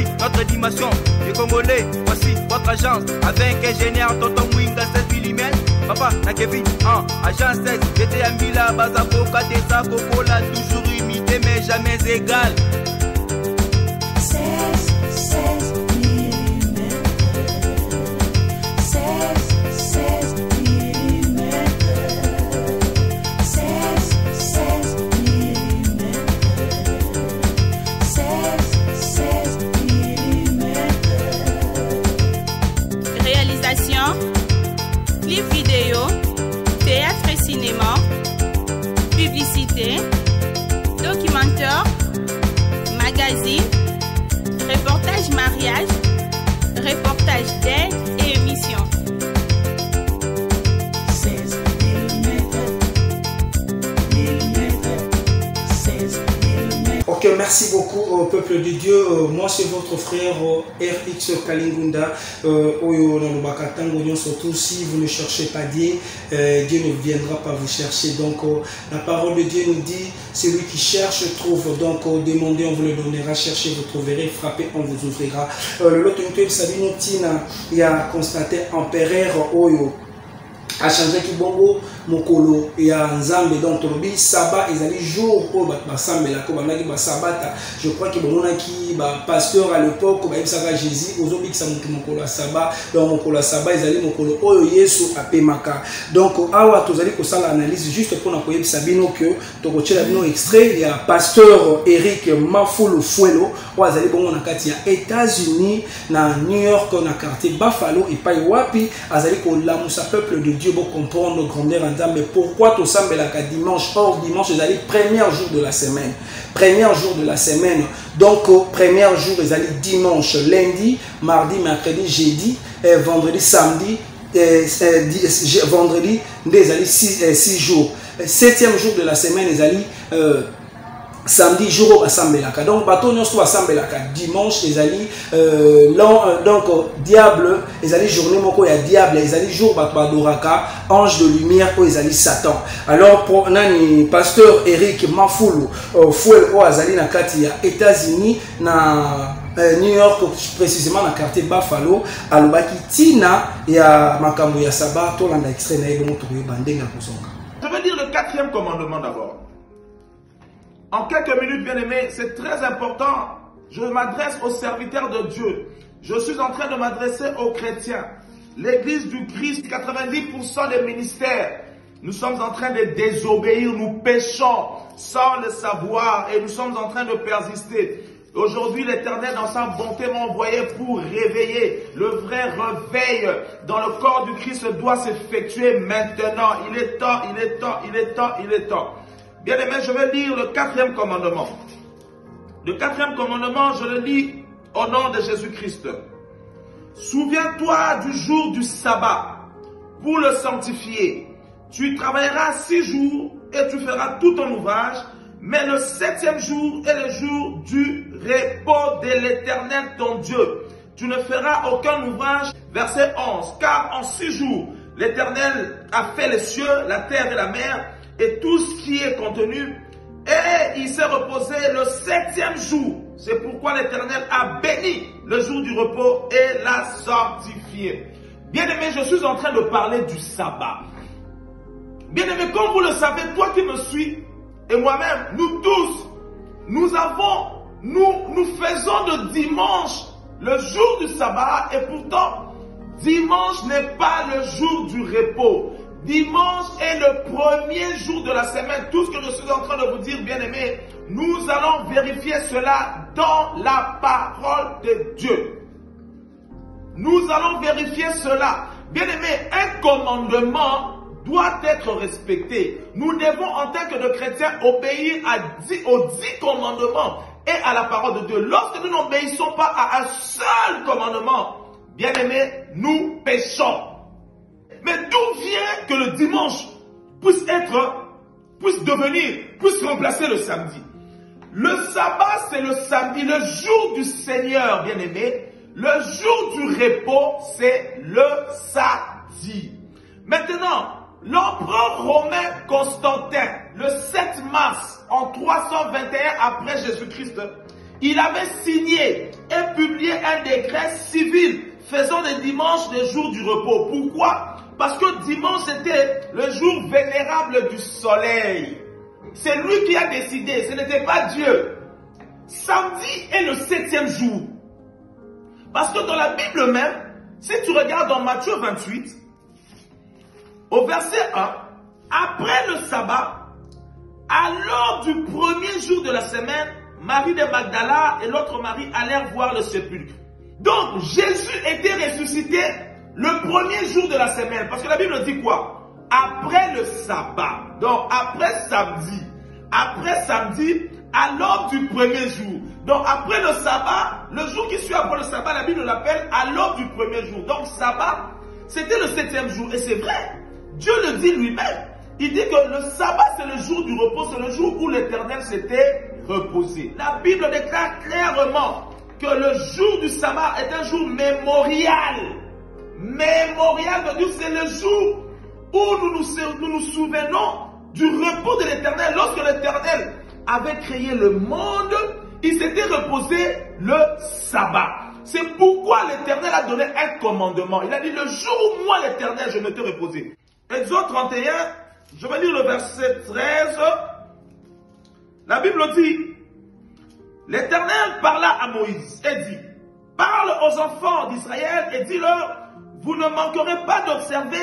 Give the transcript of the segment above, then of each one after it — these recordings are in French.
choisi notre dimension. Les Congolais, voici votre agence. Avec ingénieur Tonton Mwinga 16 mm. Papa, na Kevin, agence 16. J'étais à Mila, Bazako, Katesa, Kokola, toujours imité mais jamais égal. 16 mm. 16 mm. 16 mm. 16 mm. Réalisation, clip vidéo, théâtre et cinéma, publicité, documentaire, magazine, reportage mariage, reportage d'aide et émission. 16 mm. Ok, merci beaucoup au peuple de Dieu. Moi, c'est votre frère RX Kalingunda. Surtout si vous ne cherchez pas Dieu, Dieu ne viendra pas vous chercher. Donc, la parole de Dieu nous dit, celui qui cherche trouve. Donc, demandez, on vous le donnera. Cherchez, vous trouverez. Frappez, on vous ouvrira. L'autre Sabino Tina, il a constaté empereur Oyo. A changé qui bongo mokolo ya nzambe donc tolobi sabat ezali jour o ba sambela ko banaki ba sabata. Je crois que bon qui ba pasteur à l'époque ba ibsaka Jésus ozobi ki sa mokolo ya sabat donc mokolo ya sabat ezali mokolo oyo Yesu apemaka. Donc awa tozali ko sala analyse juste pour na ko yebisa bino que to ko tshela bino extrait ya pasteur Eric Mafulu Fuelo o azali bongo na kati ya États-Unis na New York na quartier Buffalo et pai wapi azali ko lamusa peuple de Dieu pour comprendre nos grandeurs en disant mais pourquoi tout ça dimanche. Or dimanche ils allaient premier jour de la semaine. Premier jour de la semaine. Donc premier jour ils allaient dimanche, lundi, mardi, mercredi, jeudi, vendredi, samedi, vendredi, ils allaient 6 jours. Septième jour de la semaine ils allaient samedi jour au Sambelaka. Donc bateau nous soit Sambelaka dimanche les alliés donc diable les alliés journée moko ya diable les alliés jour badoraka ange de lumière ou les alliés Satan. Alors pour nani pasteur Eric Mafulu Fuel o azali na kati ya États-Unis na New York précisément na quartier Buffalo alobaki tina ya makambo ya sabat to landa extrait na yebo moto bandenga kozonga. Je veux dire le 4e commandement d'abord. En quelques minutes, bien aimés, c'est très important. Je m'adresse aux serviteurs de Dieu. Je suis en train de m'adresser aux chrétiens. L'église du Christ, 90% des ministères, nous sommes en train de désobéir, nous péchons sans le savoir et nous sommes en train de persister. Aujourd'hui, l'Éternel, dans sa bonté, m'a envoyé pour réveiller. Le vrai réveil dans le corps du Christ doit s'effectuer maintenant. Il est temps, il est temps, il est temps, il est temps. Bien aimé, je vais lire le 4e commandement. Le 4e commandement, je le lis au nom de Jésus-Christ. Souviens-toi du jour du sabbat pour le sanctifier. Tu travailleras 6 jours et tu feras tout ton ouvrage, mais le 7e jour est le jour du repos de l'Éternel ton Dieu. Tu ne feras aucun ouvrage. Verset 11. Car en 6 jours, l'Éternel a fait les cieux, la terre et la mer, et tout ce qui est contenu, et il s'est reposé le 7e jour. C'est pourquoi l'Éternel a béni le jour du repos et l'a sanctifié. Bien-aimé, je suis en train de parler du sabbat. Bien-aimé, comme vous le savez, toi qui me suis, et moi-même, nous tous, nous faisons de dimanche le jour du sabbat, et pourtant, dimanche n'est pas le jour du repos. Dimanche est le premier jour de la semaine. Tout ce que je suis en train de vous dire, bien aimé, nous allons vérifier cela dans la parole de Dieu. Nous allons vérifier cela. Bien aimé, un commandement doit être respecté. Nous devons, en tant que chrétiens, obéir aux 10 commandements et à la parole de Dieu. Lorsque nous n'obéissons pas à un seul commandement, bien aimé, nous péchons. Mais d'où vient que le dimanche puisse remplacer le samedi? Le sabbat, c'est le samedi, le jour du Seigneur, bien-aimé. Le jour du repos, c'est le samedi. Maintenant, l'empereur romain Constantin, le 7 mars en 321 après Jésus-Christ, il avait signé et publié civils, faisant des dimanches des jours du repos. Pourquoi? Parce que dimanche était le jour vénérable du soleil. C'est lui qui a décidé, ce n'était pas Dieu. Samedi est le 7e jour. Parce que dans la Bible même, si tu regardes dans Matthieu 28, au verset 1, après le sabbat, à l'heure du premier jour de la semaine, Marie de Magdala et l'autre Marie allèrent voir le sépulcre. Donc, Jésus était ressuscité le premier jour de la semaine. Parce que la Bible dit quoi? Après le sabbat. Donc, après samedi. Après samedi, à l'aube du premier jour. Donc, après le sabbat, le jour qui suit après le sabbat, la Bible l'appelle à l'aube du premier jour. Donc, sabbat, c'était le 7e jour. Et c'est vrai. Dieu le dit lui-même. Il dit que le sabbat, c'est le jour du repos. C'est le jour où l'Éternel s'était reposé. La Bible déclare clairement que le jour du sabbat est un jour mémorial. Mémorial veut dire c'est le jour où nous nous souvenons du repos de l'Éternel. Lorsque l'Éternel avait créé le monde, il s'était reposé le sabbat. C'est pourquoi l'Éternel a donné un commandement. Il a dit le jour où moi l'Éternel je m'étais reposé. Exode 31, je vais lire le verset 13. La Bible dit, l'Éternel parla à Moïse et dit, parle aux enfants d'Israël et dis-leur, vous ne manquerez pas d'observer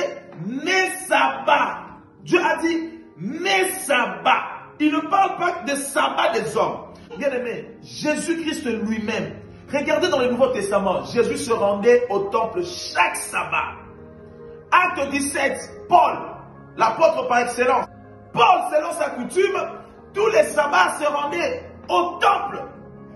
mes sabbats. Dieu a dit, mes sabbats. Il ne parle pas des sabbats des hommes. Bien aimé, Jésus-Christ lui-même, regardez dans le Nouveau Testament, Jésus se rendait au temple chaque sabbat. Acte 17, Paul, l'apôtre par excellence, Paul, selon sa coutume, tous les sabbats se rendaient au temple.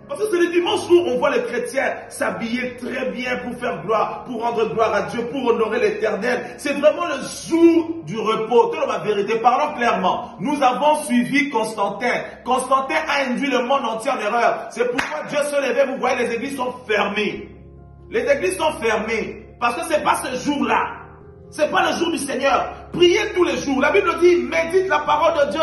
Parce que c'est le dimanche où on voit les chrétiens s'habiller très bien pour faire gloire, pour rendre gloire à Dieu, pour honorer l'Éternel. C'est vraiment le jour du repos. Telle ma vérité, parlons clairement. Nous avons suivi Constantin. Constantin a induit le monde entier en erreur. C'est pourquoi Dieu se levait, vous voyez, les églises sont fermées. Les églises sont fermées. Parce que ce n'est pas ce jour-là. Ce n'est pas le jour du Seigneur. Priez tous les jours. La Bible dit, médite la parole de Dieu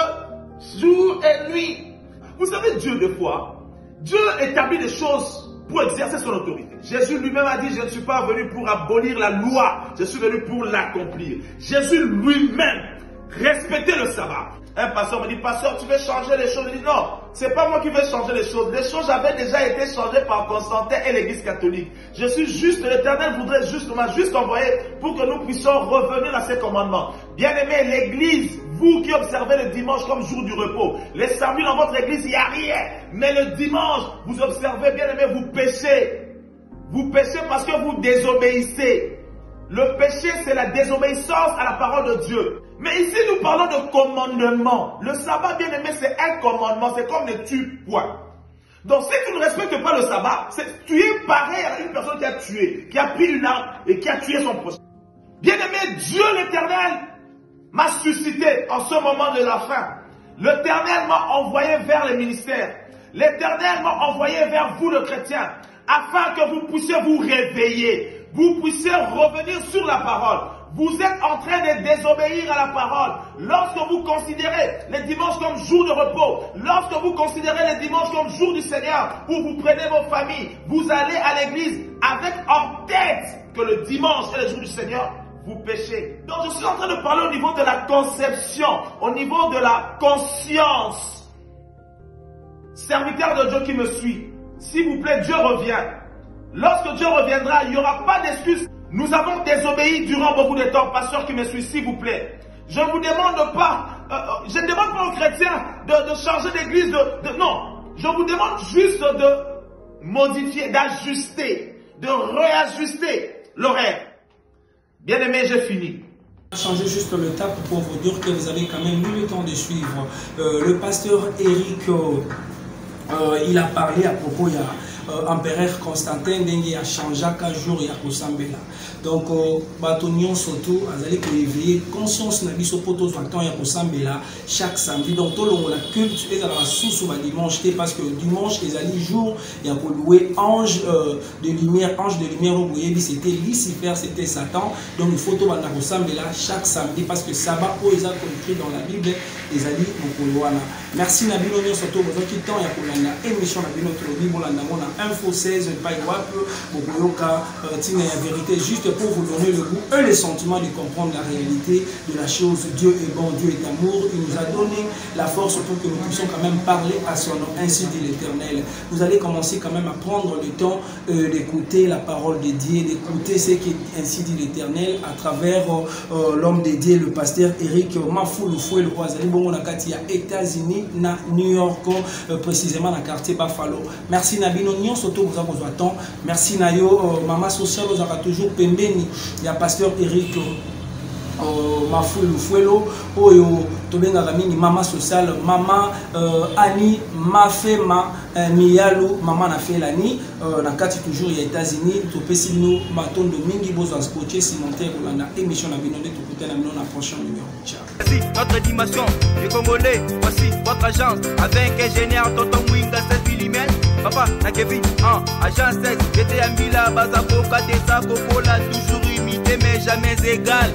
jour et nuit. Vous savez, Dieu, des fois, Dieu établit des choses pour exercer son autorité. Jésus lui-même a dit, je ne suis pas venu pour abolir la loi, je suis venu pour l'accomplir. Jésus lui-même respectait le sabbat. Un pasteur me dit, pasteur, tu veux changer les choses? Je dis, non, c'est pas moi qui vais changer les choses. Les choses avaient déjà été changées par Constantin et l'Église catholique. Je suis juste, l'Éternel voudrait justement juste envoyer pour que nous puissions revenir à ces commandements. Bien-aimés, l'Église, vous qui observez le dimanche comme jour du repos, les samedis dans votre église, il n'y a rien. Mais le dimanche, vous observez, bien-aimés, vous péchez. Vous péchez parce que vous désobéissez. Le péché, c'est la désobéissance à la parole de Dieu. Mais ici, nous parlons de commandement. Le sabbat, bien-aimé, c'est un commandement. C'est comme ne tue point. Donc, si tu ne respectes pas le sabbat, tu es pareil à une personne qui a tué, qui a pris une arme et qui a tué son prochain. Bien-aimé, Dieu l'Éternel m'a suscité en ce moment de la fin. L'Éternel m'a envoyé vers les ministères. L'Éternel m'a envoyé vers vous, le chrétien, afin que vous puissiez vous réveiller. Vous puissiez revenir sur la parole. Vous êtes en train de désobéir à la parole. Lorsque vous considérez les dimanches comme jour de repos, lorsque vous considérez les dimanches comme jour du Seigneur, où vous prenez vos familles, vous allez à l'église avec en tête que le dimanche est le jour du Seigneur, vous péchez. Donc je suis en train de parler au niveau de la conception, au niveau de la conscience. Serviteur de Dieu qui me suit, s'il vous plaît, Dieu revient. Lorsque Dieu reviendra, il n'y aura pas d'excuse. Nous avons désobéi durant beaucoup de temps. Pasteur qui me suit, s'il vous plaît. Je ne vous demande pas, je ne demande pas aux chrétiens de changer d'église. Non, je vous demande juste de modifier, d'ajuster, de réajuster l'horaire. Bien aimé, j'ai fini. Changer juste le temps pour vous dire que vous avez quand même eu le temps de suivre. Le pasteur Eric, il a parlé à propos, il y a empereur Constantin Dengue a changé chaque jour il y a Kosambela. Donc Batonion surtout a éveillé conscience na biso poto temps il y a Kosambela chaque samedi. Donc tout le monde la culte est à la sous dimanche parce que dimanche les alliés jour il y a pour louer ange de lumière au boyebi c'était Lucifer, c'était Satan. Donc il faut tout banda Kosambela chaque samedi parce que sabbat pour ils a compris dans la Bible les alliés pour louana. merci na bino nyonso to bozoki temps ya kolanda émission na bino tolobi bolanda ngo na info 16 pai wapi bokoyoka tina ya vérité juste pour vous donner le goût et le sentiment de comprendre la réalité de la chose. Dieu est bon, Dieu est amour, il nous a donné la force pour que nous puissions quand même parler à son nom, ainsi dit l'Éternel. Vous allez commencer quand même à prendre le temps d'écouter la parole de Dieu, d'écouter ce qui est ainsi dit l'Éternel à travers l'homme de Dieu, le pasteur Eric Mafouloufoué, le roi Zali Bongo Nakati à États-Unis, na New York, précisément dans le quartier Buffalo. Merci Nabino Nyon, surtout vous avez besoin de temps. Merci Nayo, Maman Social, vous avez toujours Pembeni, il y a pasteur Eric Mafouloufouelo, Oyo, Tobenga Ramini, Maman Social, Maman Annie, Mafema, Miyalu, Maman Nafelani, Nakati toujours les États-Unis, Topesi nous, Maton de Mingi, Bozo Ascoché, Simonté, Rolanda, émission à Binonde, Tokoté, dans la prochaine numéro. Ciao. Voici notre dimension, les Congolais, voici votre agence, avec ingénieur Tonton Winga, 7 mm, Papa, Nakevin, agence 16, j'étais à Mila, Bazako, Katesa, Kokola, toujours imité, mais jamais égal.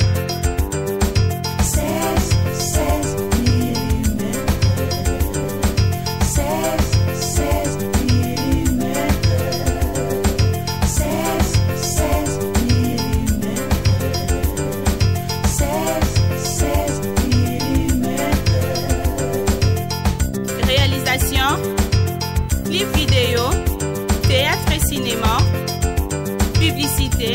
16 mm. 16 mm. 16 mm. 16 mm. Réalisation, clip vidéo, théâtre et cinéma, publicité,